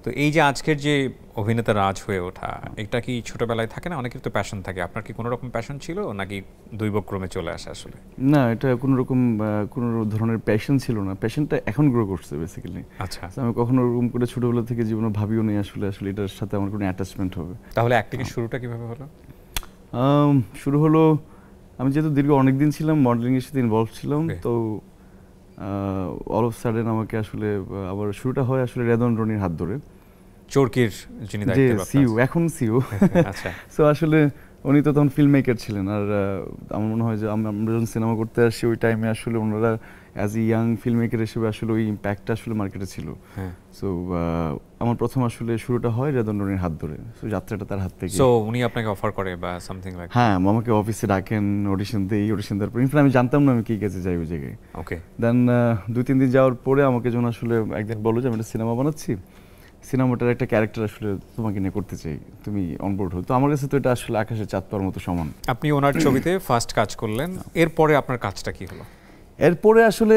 তো এই যে আজকের যে অভিনেতা রাজ হয়ে ওঠা, এটা কি ছোটবেলায় থাকে না? অনেকের তো প্যাশন থাকে। আপনার কি কোনো রকম প্যাশন ছিল নাকি দৈবক্রমে চলে আসে আসলে? না, এটা কোনো রকম কোনো ধরনের প্যাশন ছিল না। প্যাশনটা এখন গ্রো করছে বেসিক্যালি। আচ্ছা, আমি কখনো ওরকম করে ছোটবেলা থেকে জীবনে ভাবিও নেই আসলে আসলে এটার সাথে আমার কোনো অ্যাটাচমেন্ট হবে। তাহলে অ্যাক্টিংয়ের শুরুটা কিভাবে হলো? শুরু হলো, আমি যেহেতু দীর্ঘ অনেকদিন ছিলাম মডেলিংয়ের সাথে ইনভলভ ছিলাম, তো অল অফ সাডেন আমাকে আসলে আবার শুরুটা হয় আসলে রেদন রনির হাত ধরে। চরকির যিনি যে দায়িত্বে সিইও, এখন সিইও। আচ্ছা, সো আসলে উনি তো তখন ফিল্ম মেকার ছিলেন। আর আমার মনে হয় যে আমরা যখন সিনেমা করতে আসি ওই টাইমে আসলে ওনারা as a young film maker হিসেবে আসলে ওই ইম্প্যাক্টটা আসলে মার্কেটে ছিল। সো আমার প্রথম আসলে শুরুটা হয় রেদন রনির হাত ধরে। সো যাত্রাটা তার হাত থেকে। সো উনি আপনাকে অফার করে বা সামথিং লাইক? হ্যাঁ, আমাকে অফিসে ডাকেন, অডিশন দেই, অডিশন দেওয়ার পর ইনফ্যাক্ট আমি জানতাম না আমি কি কাজে যাই ওই জায়গায়। ওকে। দেন 2-3 দিন যাওয়ার পরে আমাকে যখন আসলে একদিন বললো যে আমি একটা সিনেমা বানাচ্ছি, সিনেমাটার একটা ক্যারেক্টার আসলে তোমাকে নিয়ে করতে চাই, তুমি অনবোর্ড হও। তো আমার কাছে তো এটা আসলে আকাশে চাঁদ পাওয়ার মতো সমান। আপনি ওনার ছবিতে ফার্স্ট কাজ করলেন, এরপরে আপনার কাজটা কি হলো? এরপরে আসলে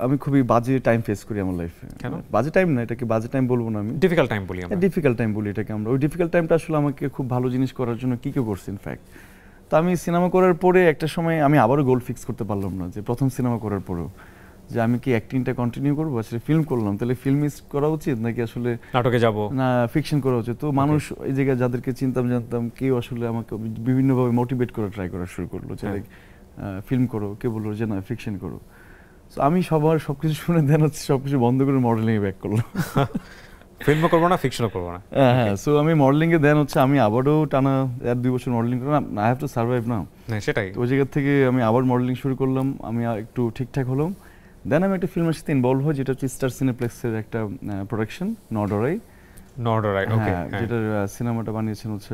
আমি খুবই বাজে টাইম ফেস করি আমার লাইফে। কেন? বাজে টাইম না, এটাকে বাজে টাইম বলবো না, আমি ডিফিকাল্ট টাইম বলি আমরা। ডিফিকাল্ট টাইম বলি এটাকে আমরা। ওই ডিফিকাল্ট টাইমটা আসলে আমাকে খুব ভালো জিনিস করার জন্য কি করছে ইনফ্যাক্ট। তো আমি সিনেমা করার পরে একটা সময় আমি আবারও গোল ফিক্স করতে পারলাম না, যে প্রথম সিনেমা করার পরেও যে আমি কি অ্যাক্টিংটা কন্টিনিউ করবো। আসলে ফিল্ম করলাম, তাহলে ফিল্ম করা উচিত নাকি আসলে নাটকে যাব না ফিকশন করা উচিত। তো মানুষ এই জায়গায় যাদেরকে চিনতাম জানতাম, কেউ আসলে আমাকে বিভিন্নভাবে মোটিভেট করা ট্রাই করা শুরু করলো যে ফিল্ম করো, কেউ বললো যে না ফিকশন করো। তো আমি সবার সবকিছু শুনে দেন হচ্ছে সবকিছু বন্ধ করে মডেলিং এ ব্যাক করলাম। ফিল্মও করবো না, ফিকশনও করবো না। হ্যাঁ, সো আমি মডেলিং এ দেন হচ্ছে আমি আবারও টানা 1-2 বছর মডেলিং করলাম। আই হ্যাভ টু সার্ভাইভ নাও। সেটাই। ওই জায়গা থেকে আমি আবার মডেলিং শুরু করলাম, আমি একটু ঠিকঠাক হলাম। দেন আমি একটা ফিল্মের সাথে ইনভলভ হই, যেটা হচ্ছে স্টার সিনেপ্লেক্সের একটা প্রোডাকশন, নডরাই। ওকে, যেটার সিনেমাটা বানিয়েছেন হচ্ছে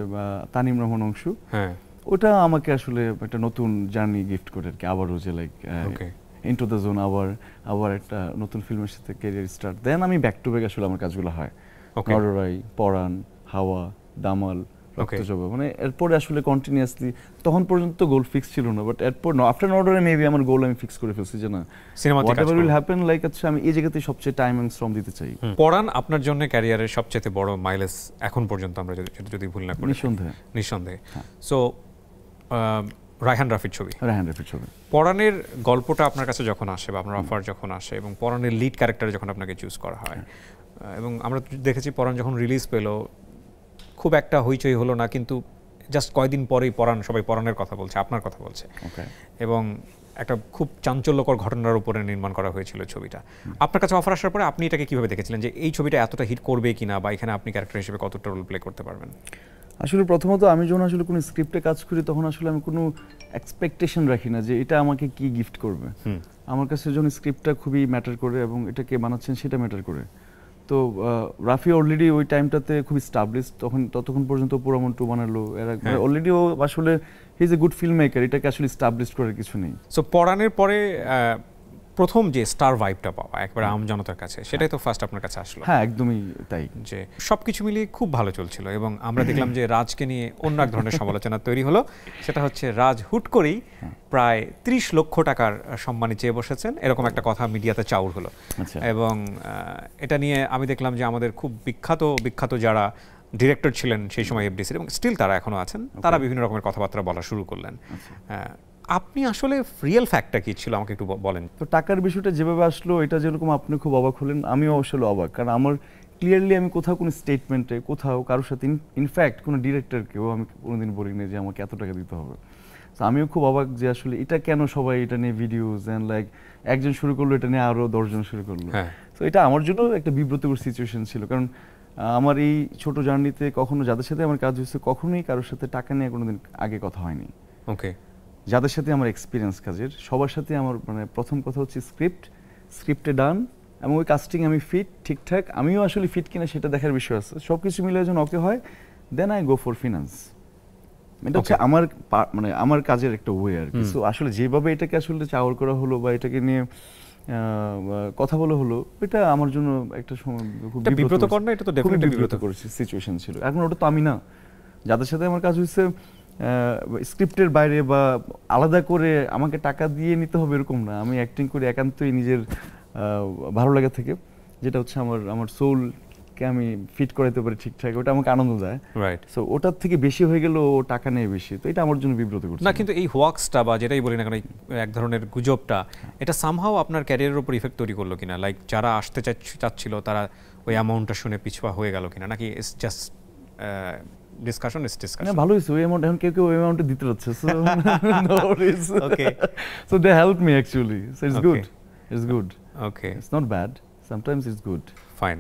তানিম রহমান অংশু। হ্যাঁ, ওটা আমাকে আসলে একটা নতুন জার্নি গিফট করে আর কি, আবারও যে লাইক ইনটু দ্য জোন, আবার একটা নতুন ফিল্মের সাথে ক্যারিয়ার স্টার্ট। দেন আমি ব্যাক টু ব্যাক আসলে আমার কাজগুলো হয়, নডরাই, পরাণ, হাওয়া, দামাল, রক্তচোবা, মানে এরপরে আসলে কন্টিনিউয়াসলি। তখন পর্যন্ত গোল ফিক্স ছিল না, বাট এরপর আফটার নডরাই মেবি আমার গোল আমি ফিক্স করে ফেলছি যে না, হোয়াটএভার উইল হ্যাপেন, লাইক আচ্ছা আমি এই জায়গাতে সবচেয়ে টাইম এন্ড শ্রম দিতে চাই। পরাণ আপনার জন্য ক্যারিয়ারের সবচেয়ে বড় মাইলেজ এখন পর্যন্ত, আমরা যদি ভুল না করি। নিঃসন্দেহে। সো রায়হান রাফির ছবি। পরাণের গল্পটা আপনার কাছে যখন আসে বা আপনার অফার যখন আসে এবং পরাণের লিড ক্যারেক্টারে যখন আপনাকে চুজ করা হয়, এবং আমরা দেখেছি পরাণ যখন রিলিজ পেলো খুব একটা হইচই হলো না, কিন্তু জাস্ট কয়েকদিন পরেই সবাই পরাণের কথা বলছে, আপনার কথা বলছে, এবং একটা খুব চাঞ্চল্যকর ঘটনার উপরে নির্মাণ করা হয়েছিল ছবিটা। আপনার কাছে অফার আসার পরে আপনি এটাকে কিভাবে দেখেছিলেন, যে এই ছবিটা এতটা হিট করবে কিনা, বা এখানে আপনি ক্যারেক্টার হিসেবে কতটা রোল প্লে করতে পারবেন? আসলে প্রথমত আমি যখন আসলে কোনো স্ক্রিপ্টে কাজ করি তখন আসলে আমি কোনো এক্সপেকটেশন রাখি না যে এটা আমাকে কি গিফট করবে। আমার কাছে যখন স্ক্রিপ্টটা খুবই ম্যাটার করে এবং এটা কে বানাচ্ছেন সেটা ম্যাটার করে। তো রাফি অলরেডি ওই টাইমটাতে খুব স্টাবলিশড, ততক্ষণ পর্যন্ত পুরামন 2 বানালো, এরা অলরেডি ও আসলে he is a good film maker, এটাকে আসলে স্টাবলিশড করার কিছু নেই। সো পরাণের পরে প্রথম যে স্টার ভাইবটা পাওয়া একবারে আম জনতার কাছে, সেটাই তো ফার্স্ট আপনার কাছে আসলো। হ্যাঁ, একদমই তাই। যে সবকিছু মিলিয়ে খুব ভালো চলছিল, এবং আমরা দেখলাম যে রাজকে নিয়ে অন্য এক ধরনের সমালোচনা তৈরি হলো। সেটা হচ্ছে রাজ হুট করেই প্রায় 30 লক্ষ টাকার সম্মানে চেয়ে বসেছেন, এরকম একটা কথা মিডিয়াতে চাউর হলো। এবং এটা নিয়ে আমি দেখলাম যে আমাদের খুব বিখ্যাত যারা ডিরেক্টর ছিলেন সেই সময় এফডিসির, এবং স্টিল তারা এখনো আছেন, তারা বিভিন্ন রকমের কথাবার্তা বলা শুরু করলেন। আপনি আসলে রিয়েল ফ্যাক্টটা কি ছিল আমাকে একটু বলেন তো। টাকার বিষয়টা যেভাবে আসলো, এটা যেরকম আপনি খুব অবাক হলেন, আমিও আসলে অবাক, কারণ আমার ক্লিয়ারলি আমি কোথাও কোনো স্টেটমেন্টে কোথাও কারোর সাথে ইনফ্যাক্ট কোনো ডিরেক্টরকেও আমি কোনোদিন বলিনি যে আমাকে এত টাকা দিতে হবে। তো আমিও খুব অবাক যে আসলে এটা কেন সবাই এটা নিয়ে ভিডিওস অ্যান্ড লাইক একজন শুরু করলো, এটা নিয়ে আরও 10 জন শুরু করলো। তো এটা আমার জন্য একটা বিব্রতকর সিচুয়েশন ছিল, কারণ আমার এই ছোট জার্নিতে কখনো যাদের সাথে আমার কাজ হয়েছে কখনোই কারোর সাথে টাকা নিয়ে কোনোদিন আগে কথা হয়নি। যাদের সাথে আমার এক্সপিরিয়েন্স কাজের সবার সাথে আমার মানে প্রথম কথা হচ্ছে স্ক্রিপ্টে ডান, এবং ওই কাস্টিং আমি ফিট ঠিকঠাক, আমিও আসলে ফিট কিনা সেটা দেখার বিষয় আছে। সব কিছু মিলে যখন ওকে হয়, then I go for finance. এটা হচ্ছে আমার কাজের একটা ওয়ে আর কি। আসলে যেভাবে এটাকে আসলে চাওয়ার করা হলো বা এটাকে নিয়ে কথা বলা হলো, এটা আমার জন্য একটা সময় খুব বিব্রতকর না, এটা তো ডেফিনেটলি বিব্রতকর সিচুয়েশন ছিল। এখন ওটা তো আমি না, যাদের সাথে আমার কাজ হয়েছে স্ক্রিপ্টের বাইরে বা আলাদা করে আমাকে টাকা দিয়ে নিতে হবে এরকম না, আমি অ্যাক্টিং করি একান্তই নিজের ভালো লাগা থেকে। যেটা হচ্ছে আমার সোলকে আমি ফিট করাতে পারি ঠিকঠাক, ওটা আমাকে আনন্দ দেয়। রাইট। সো ওটার থেকে বেশি হয়ে গেল, ও টাকা নেয় বেশি, তো এটা আমার জন্য বিব্রত করছে। না কিন্তু এই হোয়াক্সটা বা যেটাই বলি না কেন, এক ধরনের গুজবটা, এটা সামহাও আপনার ক্যারিয়ারের উপর ইফেক্ট তৈরি করলো কিনা? লাইক যারা আসতে চাচ্ছিল তারা ওই অ্যামাউন্টটা শুনে পিছপা হয়ে গেল কিনা, নাকি it's just discussion? It's discussion. না, ভালো হয়েছে ওই অ্যামাউন্ট, এখন কেউ ওই অ্যামাউন্টে দিতে যাচ্ছে, so no worries. Okay, so they help me actually, so it's good, it's good. Okay, it's not bad, sometimes it's good. Fine.